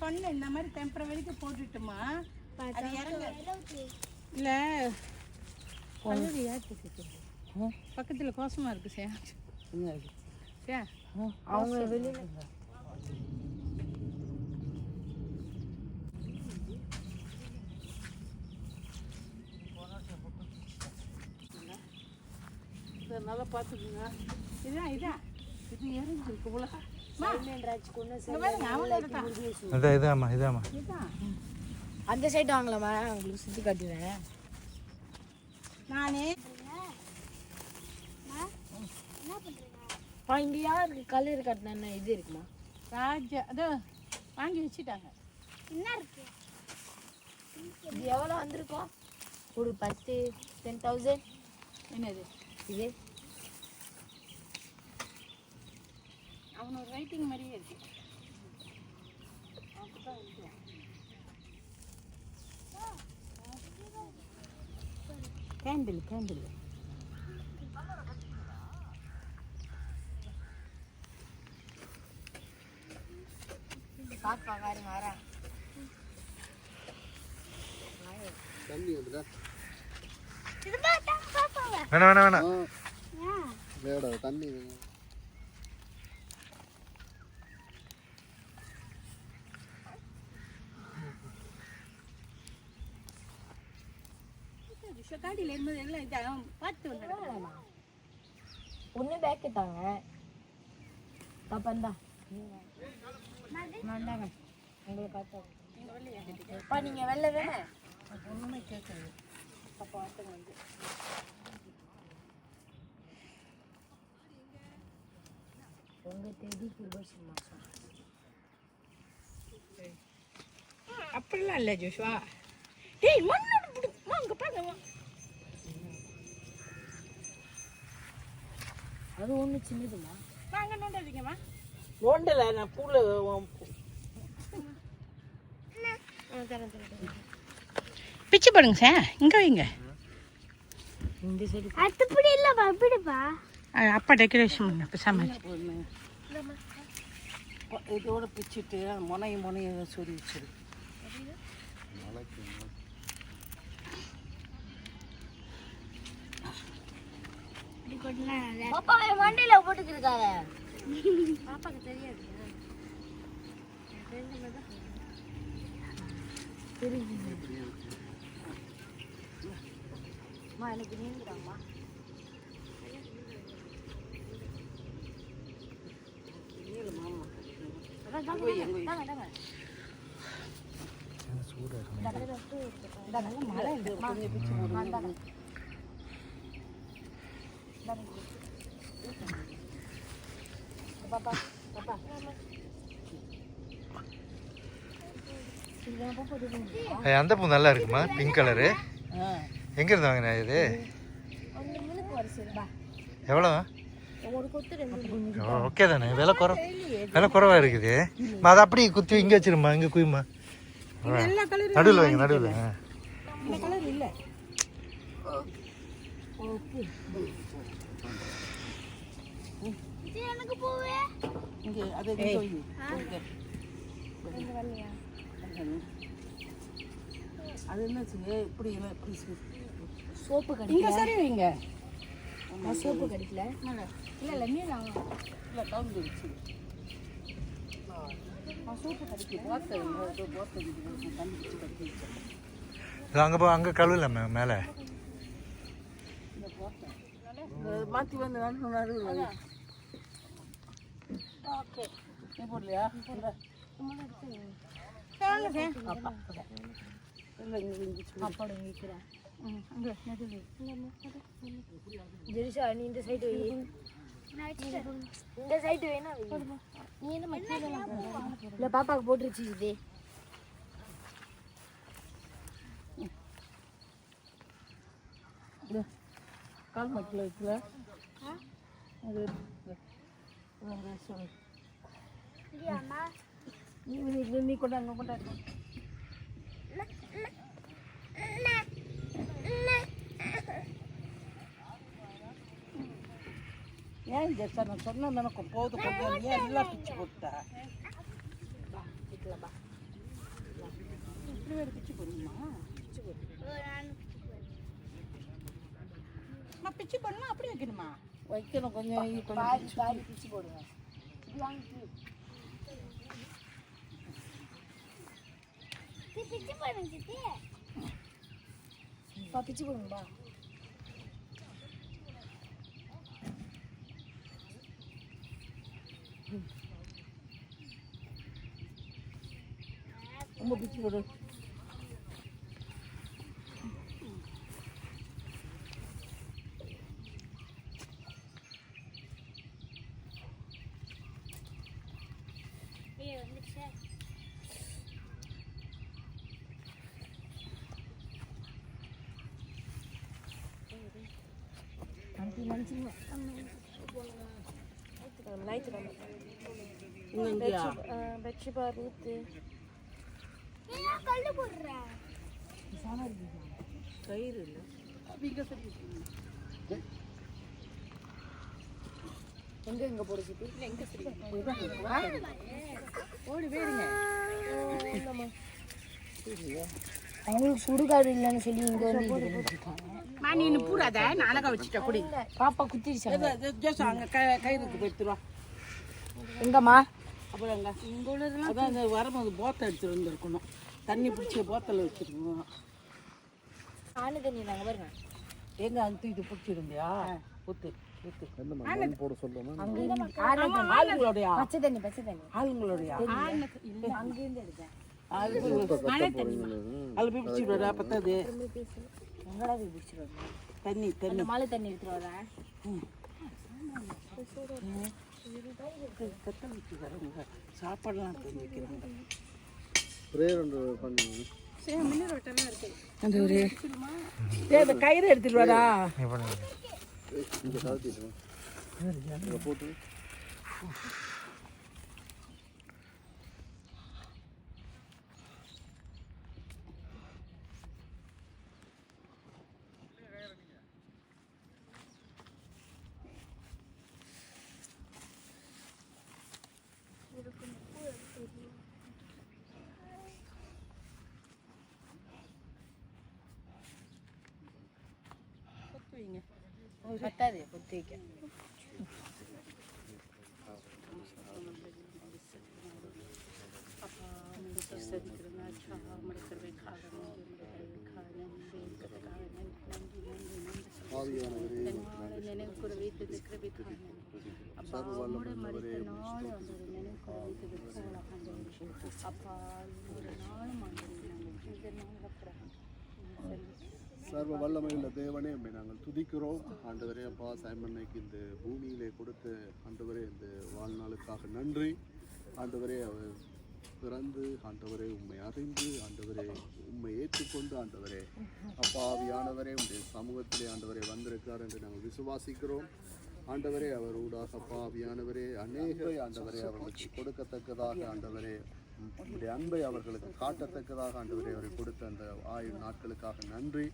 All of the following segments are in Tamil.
சொன்னேன் இந்த மாதிரி டெம்பரவரிக்கு போட்டுட்டுமா அது இறங்க இல்லை பக்கத்தில் கோசமாக இருக்குது சார் அவங்க வெளியில் நல்லா பார்த்துக்குங்க. இதான் இது இறங்கிருக்கு போல. அந்த சைடு வாங்கலாமா? உங்களுக்கு சுற்றி காட்டுறேன் நானே. இங்கே யார் கலர் காட்டினா இது இருக்குமா? ராஜா அதோ வாங்கி வச்சுட்டாங்க. என்ன இருக்கு இது எவ்வளோ வந்திருக்கோம்? ஒரு 10,000. என்னது இது? அவனோட ரைட்டிங் மாதிரியே இருக்கு. கேண்டில் பாப்பா பாருங்க வரா வேணாம் தண்ணி காடியில் இருக்கும்போது எல்லாம் இதாக பார்த்து வந்துடுறேன். ஒன்று பேக்கு தாங்க பாப்பா வேண்டாங்க உங்களை பார்த்தா நீங்கள் வெளில வேணே ஒன்றுமே கேட்குது. அப்போ வார்த்தை வந்து உங்கள் தேதி பிப்ரவரி மாதம் அப்படிலாம் இல்லை ஜோஷுவா. டேய் மண்ணோட அங்கே பாருங்க. அது ஒன்று சின்னதுமா வாங்க நோண்டாதீங்கம்மா. நோண்டல நான் பூல பிச்சு போடுங்க சார். இங்கே வைங்க. இந்த சைடு அத்துப்படி இல்லைப்பா அப்படிப்பா. அப்பா டெக்கரேஷன் பண்ண பேசாம இதோட பிச்சுட்டு முனைய சொறி வச்சிரு. பாப்பா வண்டியில போட்டுக்கிருக்காரு. பாப்பாக்கு தெரியாது. அம்மா எனக்கு நீங்கிறாம்மா. அந்த பூ நல்லா இருக்குமா? பிங்க் கலரு எங்க இருந்து வாங்கினா இது? எவ்வளோ? ஓகே தானே, விலை குறைவா இருக்குது. அதை அப்படி குத்தி இங்கே வச்சிருமா, இங்கே குயுமா, நடுவில் வைங்க, நடுவில். இந்த கலர் இல்லை. எனக்கு போவே இங்கே அது அது என்ன இப்படி இப்படி சோப்பு இங்கே கடிக்கல. சரி வைங்க. சோப்பு கடிக்கல. இல்லை மீன் இல்லை கவுந்து வச்சு சோப்பு கடிக்க போத்த தண்ணி பிடிச்சி கடிக்க வச்சேன். அங்கே கழுவில மேலே மாற்றி வந்து நடுவில். ஓகே நீ போடலையா? இல்லை இங்கே சாப்பாடு வைக்கிறேன். இந்த ஜெரிசா நீ இந்த சைடு வை. இந்த சைடு வேணா நீ என்ன இல்லை பாப்பாவுக்கு போட்டுருச்சு இது. கால் மட்டில் வைக்கல அது நீ கொண்டாங்க கொண்டாங்க. ஏன் ஜெர்சா நான் சொன்னேன் எனக்கு போகுது கொஞ்சம் ஏன் எல்லாம் பிச்சு போட்டா. பேரும் பிச்சு போடுங்கம்மா. அம்மா பிச்சு போடணுமா அப்படி வைக்கணுமா? வைக்கணும் கொஞ்சம் பாதி பிச்சு போடுங்க. பிச்சு போடுங்க சித்தி. பிச்சு போடுங்கப்பா. ரொம்ப பிச்சு போடு. வந்துச்சா கல்லு போடுற கயிறு இல்லை எங்க போடு சித்தி? ஓடி போயிருங்க. அவங்களுக்கு சுடுகாடு இல்லைன்னு சொல்லி இங்க வந்து இது பண்ணிட்டு இருக்காங்க. நீ இன்னும் பூராத நான் அழகா வச்சுட்ட குடி. பாப்பா குத்திருச்சாங்க. அங்கே கயிறுக்கு போயிடுத்துருவா. எங்கம்மா? அப்புறம் அங்கே இங்கே உள்ளதெல்லாம் அதான் அந்த வரும்போது போத்தல் எடுத்துட்டு வந்துருக்கணும். தண்ணி பிடிச்சி போத்தல் வச்சுருக்கணும். ஆணு தண்ணி நாங்கள் பாருங்க. எங்க அங்கே தூக்கிட்டு பிடிச்சிருந்தியா? ஊத்து ஊத்து. போட சொல்லணும். ஆளுங்களுடைய பச்சை தண்ணி ஆளுங்களுடைய அங்கேருந்து எடுத்தேன். அதில் போய் பிடிச்சி விடுறா பத்தாது. எங்கடா போய் பிடிச்சிட்டு தண்ணி தண்ணி மழை தண்ணி எடுத்துட்டு வரேன். கத்தல் வச்சு வரவங்க சாப்பாடுலாம் தண்ணி வைக்கிறாங்க. அந்த ஒரு அந்த கயிறு எடுத்துட்டு வரா. போட்டு பத்தாது கொத்தி வைக்க. சர்வ வல்லமையுள்ள தேவனே உம்மை நாங்கள் துதிக்கிறோம். ஆண்டவரே அப்பா சைமன்னைக்கு இந்த பூமியிலே கொடுத்த ஆண்டவரே இந்த வாழ்நாளுக்காக நன்றி. ஆண்டவரே அவர் பிறந்து ஆண்டவரே உம்மை அறிந்து ஆண்டவரே உம்மை ஏற்றுக்கொண்டு ஆண்டவரே அப்பா ஆவியானவரே உடைய சமூகத்திலே ஆண்டவரே வந்திருக்கிறார் என்று நாங்கள் விசுவாசிக்கிறோம். ஆண்டவரே அவர் ஊடாக அப்பா ஆவியானவரே அநேகரை ஆண்டவரே அவர்களுக்கு கொடுக்கத்தக்கதாக ஆண்டவரே உடைய அன்பை அவர்களுக்கு காட்டத்தக்கதாக ஆண்டவரே அவரை கொடுத்த அந்த 1000 நாட்களுக்காக நன்றி.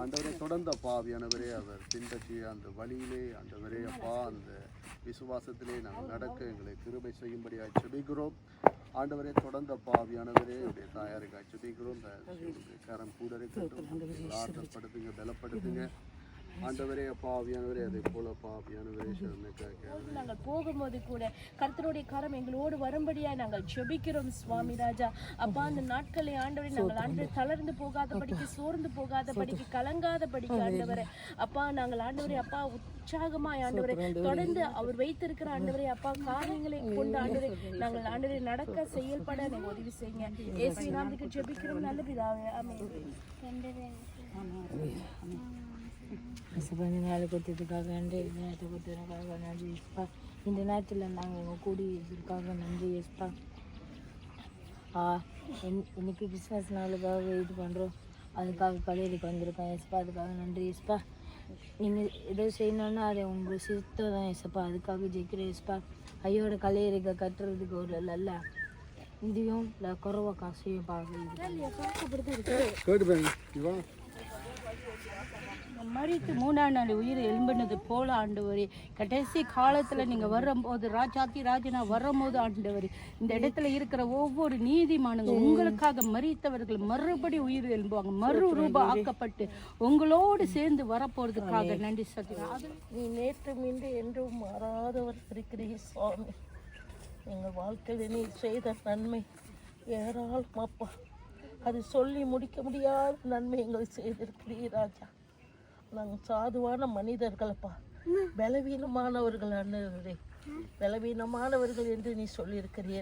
ஆண்டவரே தொடர்ந்த அப்பா ஆவியானவரே அவர் பின்பற்றிய அந்த வழியிலே ஆண்டவரே அப்பா அந்த விசுவாசத்திலே நாங்கள் நடக்க எங்களை கிருபை செய்யும்படியாக ஜெபிக்கிறோம். ஆண்டவரே தொடர்ந்த அப்பா ஆவியானவரே உடைய தாயாருக்காக ஜெபிக்கிறோம். கரம் கூட இருக்கட்டும், ஆற்றப்படுத்துங்க, பலப்படுத்துங்க ஆண்டவரே அப்பா ஆவியானவரே. அதே போல அப்பா ஆவியானவரே நாங்கள் போகும்போது கூட கர்த்தருடைய கரம் எங்களோடு வரும்படியா நாங்கள் ஜெபிக்கிறோம் சுவாமி ராஜா. அப்பா அந்த நாட்களை ஆண்டவரே நாங்கள் ஆண்டு தளர்ந்து போகாதபடிக்கு, சோர்ந்து போகாதபடிக்கு, கலங்காதபடிக்கு ஆண்டவரே அப்பா நாங்கள் ஆண்டவரே அப்பா உற்சாகமாய் ஆண்டவரே தொடர்ந்து அவர் வைத்திருக்கிற ஆண்டவரே அப்பா காரியங்களை கொண்டு ஆண்டவரே நாங்கள் ஆண்டவரை நடக்க செயல்பட நீங்கள் உதவி செய்யுங்க. இயேசு நாமத்துக்கு ஜெபிக்கிறோம் நல்ல பிதாவே, ஆமென். கொஞ்ச நாள் கொடுத்ததுக்காக நன்றி. இந்த நேரத்தை கொடுத்ததுக்காக நன்றி எஸ்பா. இந்த நேரத்தில் நாங்கள் எங்கள் கூடி இதற்காக நன்றி எஸ்பா. இன்னைக்கு கிறிஸ்மஸ் நாளுக்காக இது பண்ணுறோம், அதுக்காக கலையிலுக்கு வந்திருக்கோம் எஸ்பா. அதுக்காக நன்றி எஸ்பா. நீங்கள் ஏதோ செய்யணுன்னா அதை உங்களுக்கு சித்தம் தான் எஸ்ப்பா. அதுக்காக ஜெயிக்கிறேன் எஸ்பா. ஐயோட கலையறிக்கை கட்டுறதுக்கு ஒரு நல்ல இதையும் இல்லை குறவா காசையும் பார்க்க மரித்து 3ஆம் நாள் உயிர் எழும்பினது போல ஆண்டவரே, கடைசி காலத்துல நீங்க வரும்போது ராஜாதி ராஜனா வரும்போது ஆண்டவரே, இந்த இடத்துல இருக்கிற ஒவ்வொரு நீதிமானுங்க உங்களுக்காக மரித்தவர்கள் மறுபடி உயிர் எழும்புவாங்க, மறு ரூபம் ஆக்கப்பட்டு உங்களோடு சேர்ந்து வரப்போறதுக்காக நன்றி சொல்கிறேன். நீ நேற்று மீண்டு என்றும் மாறாதவர் இருக்கிறீர் சுவாமி. எங்கள் வாழ்க்கையில் நீ செய்த நன்மை ஏராளம் அப்பா. அது சொல்லி முடிக்க முடியாத நன்மை எங்களுக்கு செய்திருக்கிறீர் ராஜா. நாங்கள் சாதுவான மனிதர்களப்பா, பலவீனமானவர்கள் அண்ணவரே, பலவீனமானவர்கள் என்று நீ சொல்லியிருக்கிறீர்.